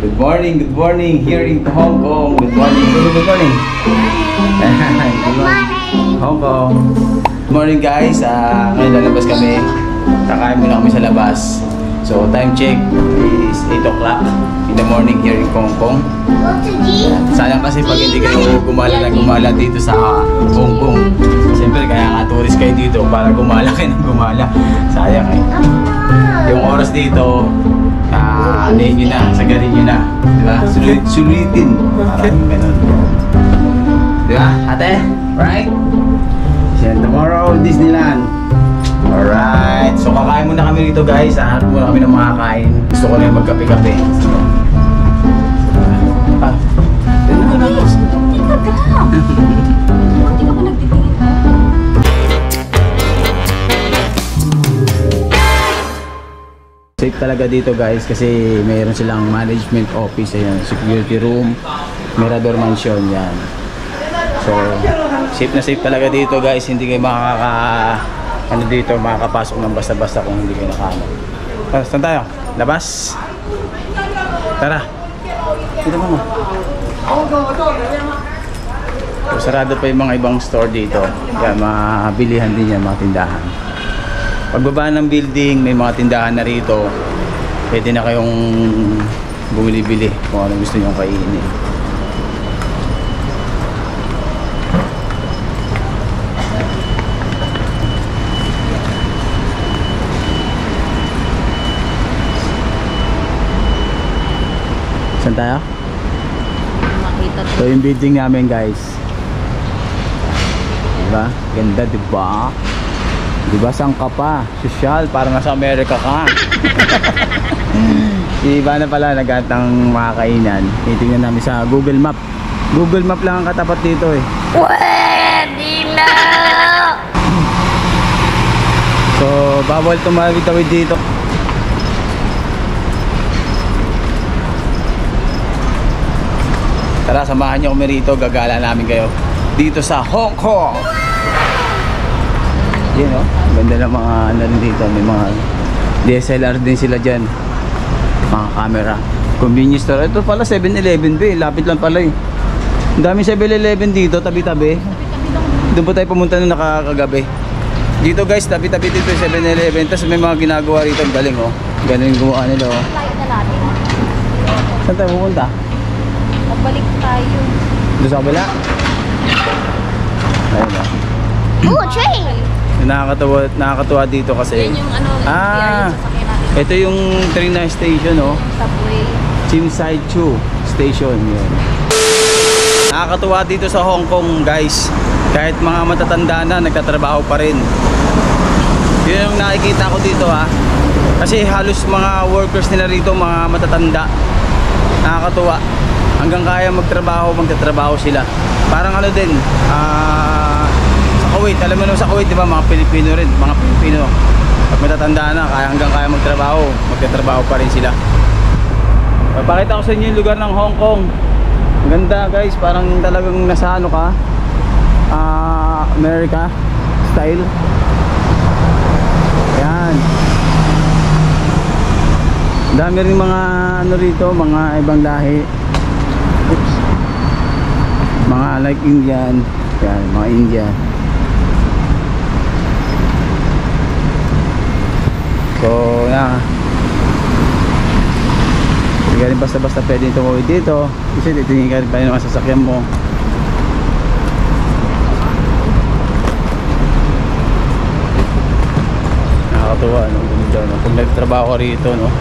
Good morning here in Hong Kong. Good morning. Good morning. Good morning. Hong Kong. Good morning guys. Ngayon lalabas kami. Kakain muna kami sa labas. So time check is 8 o'clock in the morning here in Hong Kong. Sayang kasi pag hindi kayo gumala dito sa Hong Kong. Siyempre kaya nga tourist kayo dito para gumala kayo ng gumala. Sayang eh. Yung oras dito, anayin nyo na, sagarin nyo na. Diba? Sulitin. Parang ganun. Diba? Ate? Right? And tomorrow, Disneyland. Alright. So kakain muna kami dito guys. Hanap muna kami ng makakain. Gusto ko na yung magkape-kape. Safe talaga dito guys kasi mayroon silang management office, ayan, security room, Mirador Mansion, yan. So safe na safe talaga dito guys, hindi kayo makakapasok ng basta-basta kung hindi kayo nakano. Saan tayo? Labas? Tara. Dito mama. So, sarado pa yung mga ibang store dito. Yan, mabilihan din yan, mga tindahan. Pagbaba ng building, may mga tindahan na rito. Pwede na kayong bumili-bili kung ano gusto nyo kainin. Saan tayo? Ito yung building namin guys. Diba? Ganda diba? Diba saan ka pa? Social, parang nasa Amerika ka. Iba na pala naghanap ng mga kainan. Titingnan namin sa Google Map. Google Map lang ang katapat dito eh. Pwede na! So, bawal tumawid-tawid dito. Tara, samahan nyo kami rito. Gagala namin kayo dito sa Hong Kong. Yan o, ganda ng mga ano rin dito. May mga DSLR din sila dyan. Mga camera. Convenience store. Ito pala 7-Eleven ba eh. Lapit lang pala eh. Ang daming 7-Eleven dito, tabi-tabi. Doon po tayo pumunta nung nakakagabi. Dito guys, tabi-tabi dito 7-Eleven. Tapos may mga ginagawa rito. Ang galing o. Galing gumawa nila o. Saan tayo pupunta? Pagbalik tayo. Doon sa kabila? Ayun o. Oh, train! Nakakatuwa dito kasi Yan yung ano, ito yung train na station oh. Subway. Chinsai Chu station yun. Nakakatuwa dito sa Hong Kong guys. Kahit mga matatanda na nagtatrabaho pa rin. Yun yung nakikita ko dito ha. Kasi halos mga workers nila rito mga matatanda. Nakakatuwa. Hanggang kaya magtatrabaho sila. Parang ano din sa Kuwait, alam mo naman sa Kuwait, di ba, mga Pilipino rin, mga Pilipino. Pag matatanda na, magtrabaho pa rin sila. Papakita ko sa inyo yung lugar ng Hong Kong. Ang ganda guys, parang talagang nasa ano ka, America style. Yan. Dami rin mga ano rito, mga ibang lahi. Oops. Mga like Indian. Yan, mga Indian. So, yan. Hindi ka rin basta-basta pwede tumawid dito. Kasi titingin ka rin pa rin ng sasakyan mo. Nakakatuwa, no? Ganda, no? Kung nagtrabaho ka rito, no?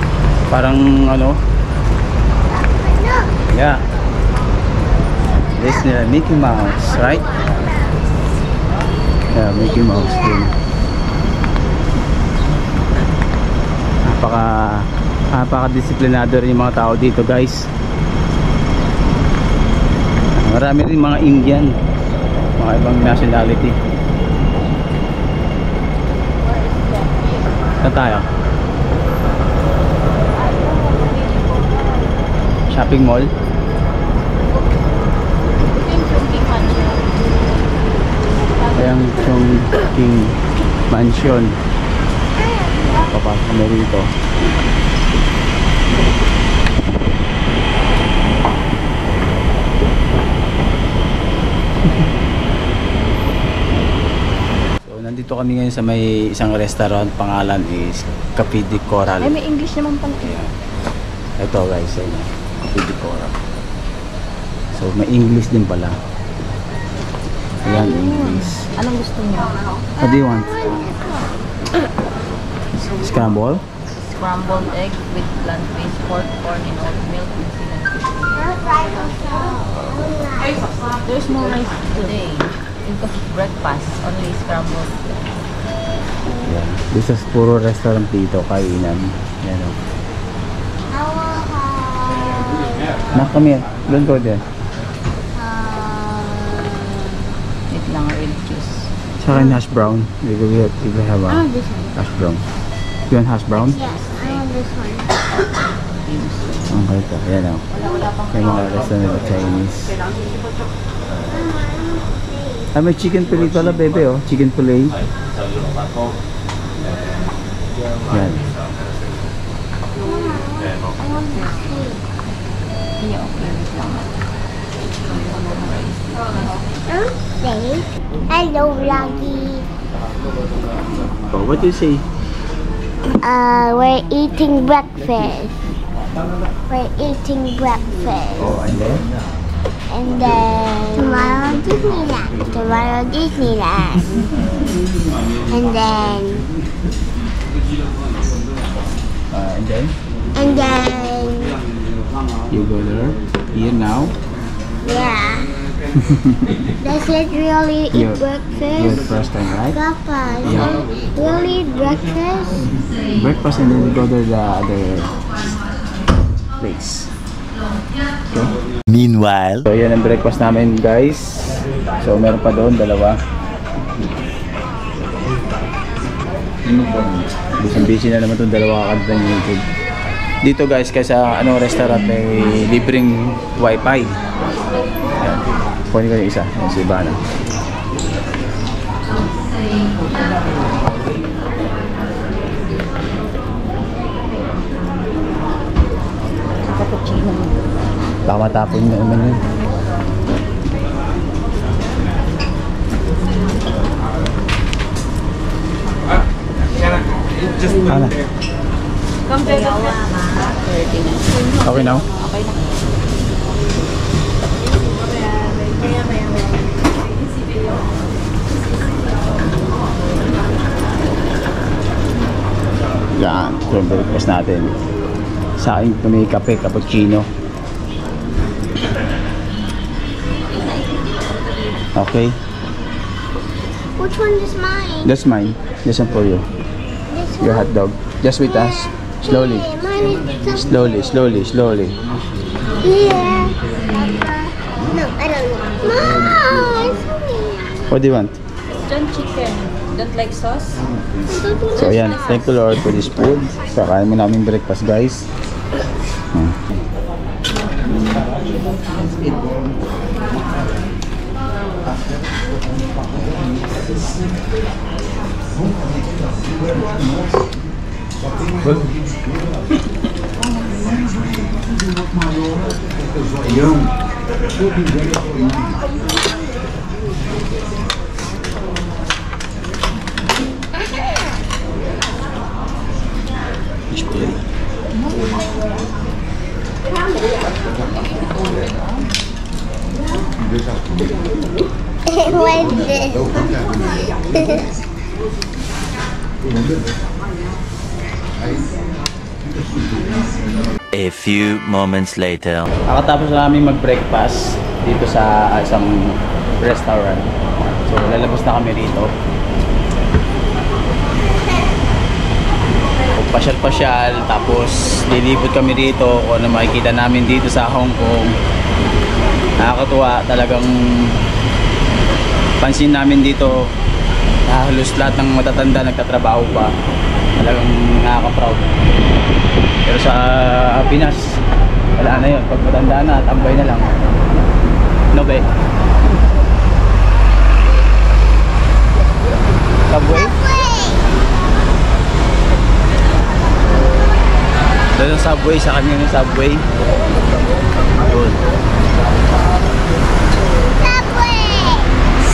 Parang, ano? Yeah. This is Mickey Mouse, right? Yeah, Mickey Mouse din. Napaka-disiplinado rin yung mga tao dito guys. Marami rin mga Indian, mga ibang nationality. Saan tayo? Shopping mall? Ayan, Chongqing Mansion. Papasok kami rito. Nandito kami ngayon sa may isang restaurant. Pangalan is Cafe de Coral. Ay, may English naman pala. Ayan. Ito guys, ayun. Cafe de Coral. So, may English din pala. Ayan, English. Anong gusto niyo? What do you want? Scramble? Scrambled egg with plant-based pork, corn in oat milk, and cinnamon. There's no rice today. Because breakfast, only scrambled. Ayan. This is puro restaurant dito, kainan. Ayan o. Nak, come here. Don't go there. Wait lang, red juice. Sa akin, hash brown. We will have a This one. hash brown. You want hash brown? Yes, I want this one. Okay ito. Ayan o. May mga restaurant na Chinese. Ah, may chicken fillet pala, bebe, oh. Chicken fillet. Yan. Yeah, okay, wait lang. Say hello, Vloggy. Oh, what do you say? We're eating breakfast. We're eating breakfast. Oh, and then? And then tomorrow Disneyland. Tomorrow Disneyland. And then And then? You go there. Here now. yeah. Does it really eat Your breakfast? first time, right? Papa, Yeah. really eat breakfast? Breakfast and then we go to the other place. Okay. Meanwhile, So, yan ang breakfast namin, guys. So, meron pa doon, dalawa. Busy na naman itong dalawa kakanta ng YouTube. Dito, guys, kaysa restaurant may libreng wifi. Ayan. Kunin ko yung isa. Ayan, si Ivana. Cappuccino. Baka matapon na naman yun. Ano? Okay now? Okay na. Yan. Ito yung breakfast natin. Sa akin ito may kape, cappuccino. Okay. Which one is mine? That's mine. This one for you. This Your one? hot dog. Just with us. Slowly. Yeah, mine is Slowly, slowly, slowly. yeah. Papa. No, I don't know. No, it's me. What do you want? John chicken. Don't like sauce? So ayan, thank you Lord for this food. So kain mo namin breakfast, guys. What is this? a few moments later. Nakatapos na namin mag-breakfast dito sa isang restaurant. So lalabas na kami rito. Pasyal-pasyal, tapos lilipot kami rito kung ano makikita namin dito sa Hong Kong. Nakakatuwa, talagang pansin namin dito na halos lahat ng matatanda nagtatrabaho pa. Talagang nakaka-proud. Pero sa Pinas, wala na yun. Pag matanda na, tambay na lang. No ba? Subway? Doon ang subway, sa kanya yung subway. Doon. Subway!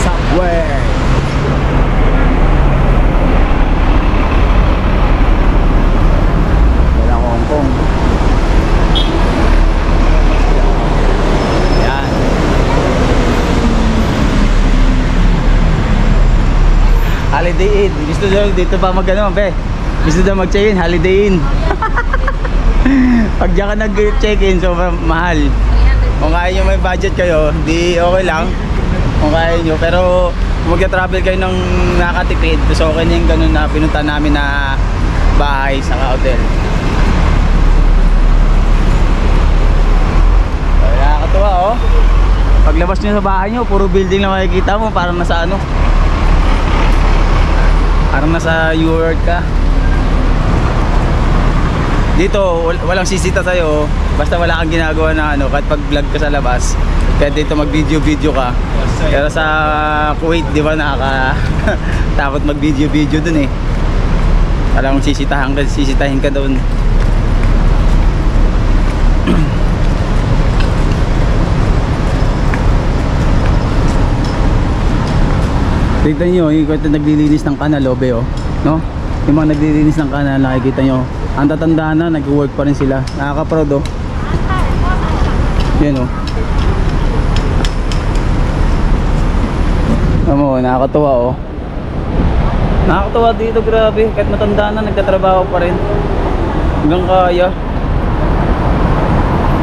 Subway! gusto daw dito pa mag ano, be. Gusto daw mag-check-in, Holiday Inn. Pag diyan ka nag-check-in, so mahal. Kung kaya nyo may budget kayo, di okay lang. Kung kaya nyo, pero kung mag-travel kayo ng nakatipid, so okay na yung ganun na pinunta namin na bahay sa hotel. So, nakakatuwa oh. Paglabas nyo sa bahay nyo, puro building lang makikita mo, parang nasa ano, parang nasa New York ka. Dito walang sisita sa'yo, basta wala kang ginagawa na ano, kahit pag vlog ka sa labas, kahit dito mag video ka. Pero sa Kuwait, di ba, takot mag video dun eh. Parang sisitahin ka doon. Tignan nyo, yung naglilinis ng kanal, obe oh, no? Yung mga naglilinis ng kanal, nakikita nyo, ang tatanda na, nag-work pa rin sila. Nakaka-proud oh. Yan oh. Amo, nakakatuwa oh. Nakakatuwa dito, grabe. Kahit matanda na, nagtatrabaho pa rin. Hanggang kaya.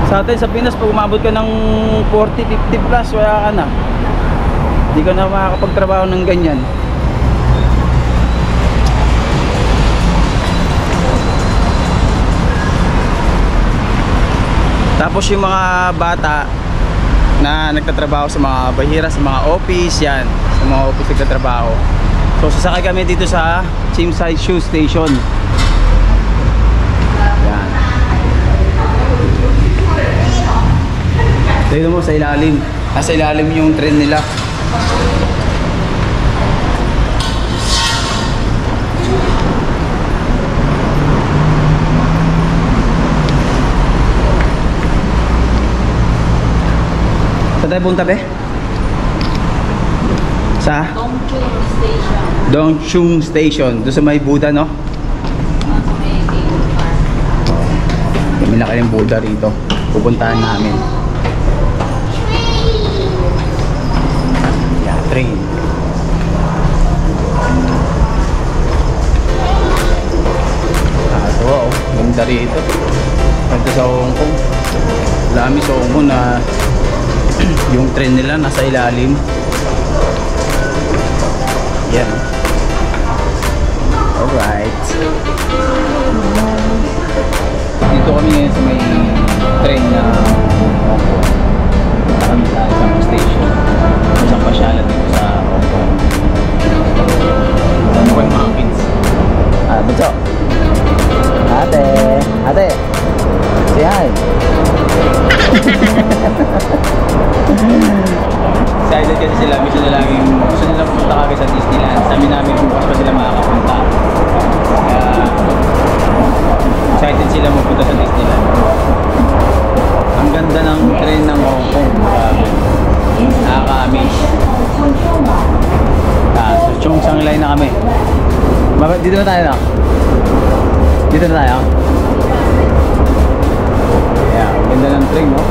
Sa atin, sa Pinas, pag umabot ka ng 40, 50 plus, wala ka na. Hindi ka na makakapagtrabaho ng ganyan. Tapos yung mga bata na nagtatrabaho sa mga bahira, sa mga office, yan. Sa mga office nagtatrabaho. So sasakay kami dito sa Cheapside Shoe Station. Yan. Tignan mo sa ilalim. Nasa ilalim yung train nila. Saan tayo punta, be? Sa? Dongchung Station. Doon sa may Buddha, no? May laki ng Buddha rito. Pupuntahan namin. Yeah, train. Ito, oh. Ganda rito. Ganda sa Hong Kong. Lami sa Hong Kong na yung train nila nasa ilalim. Yan. Alright. Dito kami ngayon sa may train na Hong Kong. Kami sa isang station. Isang pasyalan dito sa Hong Kong. Ano ba yung mga kids? Bunso. Ate. Ate. Say hi. Excited kasi sila. Gusto nila punta kagad sa Disneyland. Sabi namin bukas pa sila makakapunta. Kaya excited sila magpunta sa Disneyland. Ang ganda ng train ng Hong Kong. Nakaka-amaze. So Cheongchang line na kami. Dito na tayo na. Dito na tayo. Yeah, ang ganda ng train, no?